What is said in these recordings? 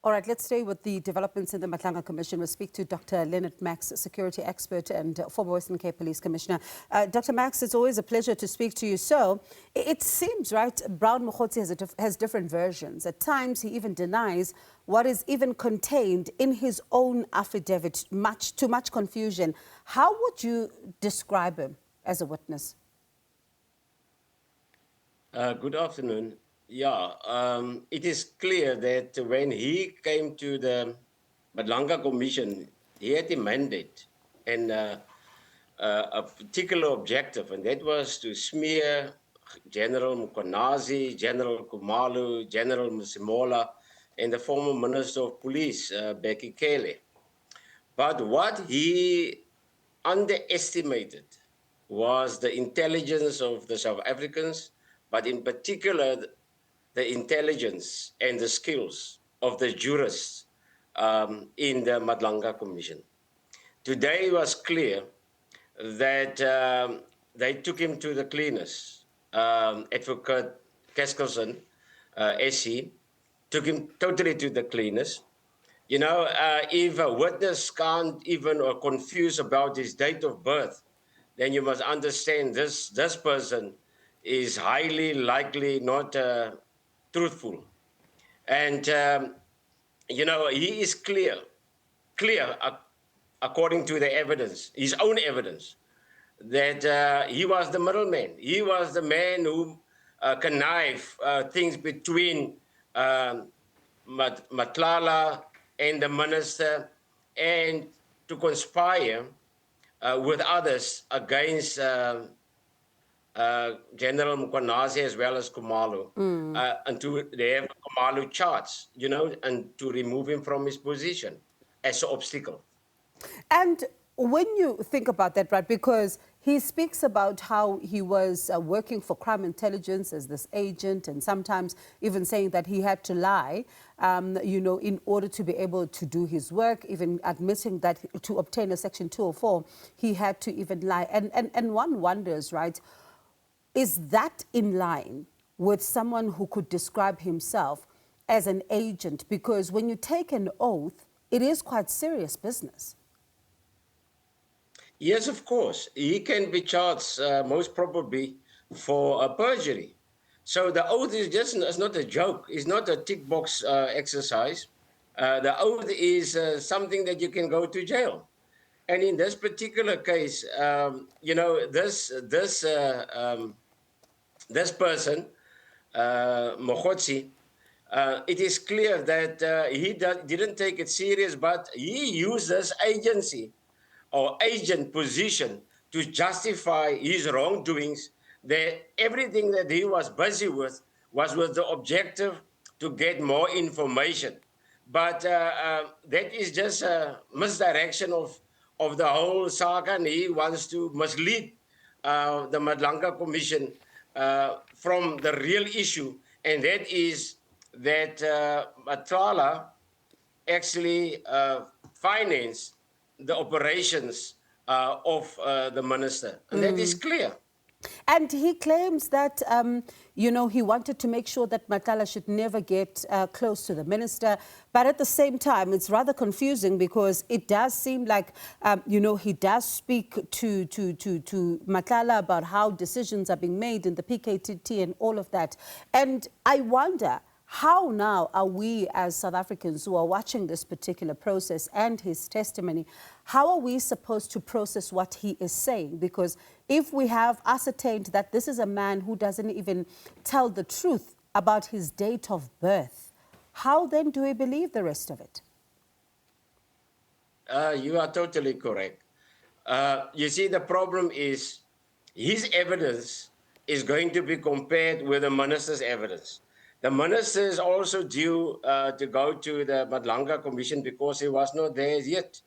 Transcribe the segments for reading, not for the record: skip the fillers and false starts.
All right, let's stay with the developments in the Madlanga Commission. We'll speak to Dr. Lennit Max, security expert and former Western Cape Police Commissioner. Dr. Max, it's always a pleasure to speak to you. So it seems, right, Brown Mogotsi has different versions. At times, he even denies what is even contained in his own affidavit, too much confusion. How would you describe him as a witness? Good afternoon. Yeah, it is clear that when he came to the Madlanga Commission, he had a mandate and a particular objective, and that was to smear General Mkhwanazi, General Khumalo, General Musimola, and the former Minister of Police, Becky Cele. But what he underestimated was the intelligence of the South Africans, but in particular, the intelligence and the skills of the jurists in the Madlanga Commission. Today was clear that they took him to the cleaners. Advocate Keskelson, SC, took him totally to the cleaners. You know, if a witness can't even or confused about his date of birth, then you must understand this person is highly likely not truthful. And, you know, he is clear according to the evidence, his own evidence, that he was the middleman. He was the man who connived things between Matlala and the minister, and to conspire with others against General Mkhwanazi as well as Khumalo, and to they have Khumalo charged, you know, and to remove him from his position as an obstacle. And when you think about that, right, because he speaks about how he was working for crime intelligence as this agent, and sometimes even saying that he had to lie, you know, in order to be able to do his work, even admitting that to obtain a Section 204, he had to even lie. And one wonders, right, is that in line with someone who could describe himself as an agent? Because when you take an oath, it is quite serious business. Yes, of course. He can be charged most probably for perjury. So the oath is just it's not a joke. It's not a tick box exercise. The oath is something that you can go to jail. And in this particular case, you know, this person, Mogotsi, it is clear that he didn't take it serious, but he used this agency or agent position to justify his wrongdoings, that everything that he was busy with was with the objective to get more information. But that is just a misdirection of the whole saga, and he wants to mislead the Madlanga Commission from the real issue, and that is that Matlala actually financed the operations of the minister. And that is clear. And he claims that, you know, he wanted to make sure that Matlala should never get close to the minister. But at the same time, it's rather confusing because it does seem like, you know, he does speak to Matlala about how decisions are being made in the PKTT and all of that. And I wonder, how now are we as South Africans who are watching this particular process and his testimony, how are we supposed to process what he is saying? Because if we have ascertained that this is a man who doesn't even tell the truth about his date of birth, how then do we believe the rest of it? You are totally correct. You see, the problem is his evidence is going to be compared with the minister's evidence. The minister is also due to go to the Madlanga Commission because he was not there yet.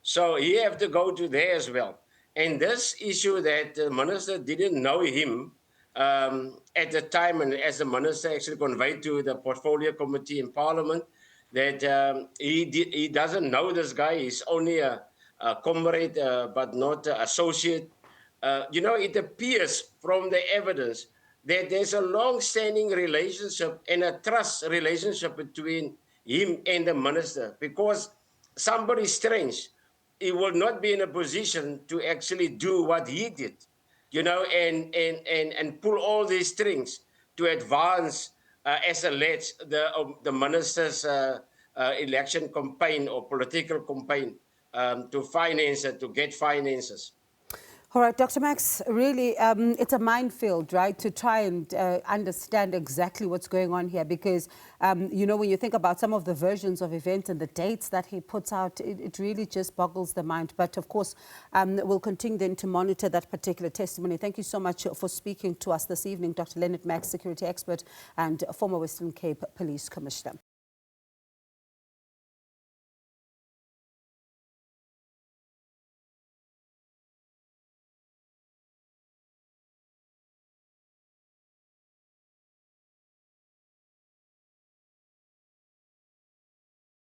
So he have to go to there as well. And this issue that the minister didn't know him at the time, and as the minister actually conveyed to the portfolio committee in Parliament, that he doesn't know this guy. He's only a comrade, but not an associate. You know, it appears from the evidence that there's a long-standing relationship and a trust relationship between him and the minister, because somebody strange, he will not be in a position to actually do what he did, and pull all these strings to advance, as alleged, the minister's election campaign or political campaign, to finance it, to get finances. All right, Dr. Max, really, it's a minefield, right, to try and understand exactly what's going on here because, when you think about some of the versions of events and the dates that he puts out, it really just boggles the mind. But, of course, we'll continue then to monitor that particular testimony. Thank you so much for speaking to us this evening, Dr. Lennit Max, security expert and former Western Cape Police Commissioner.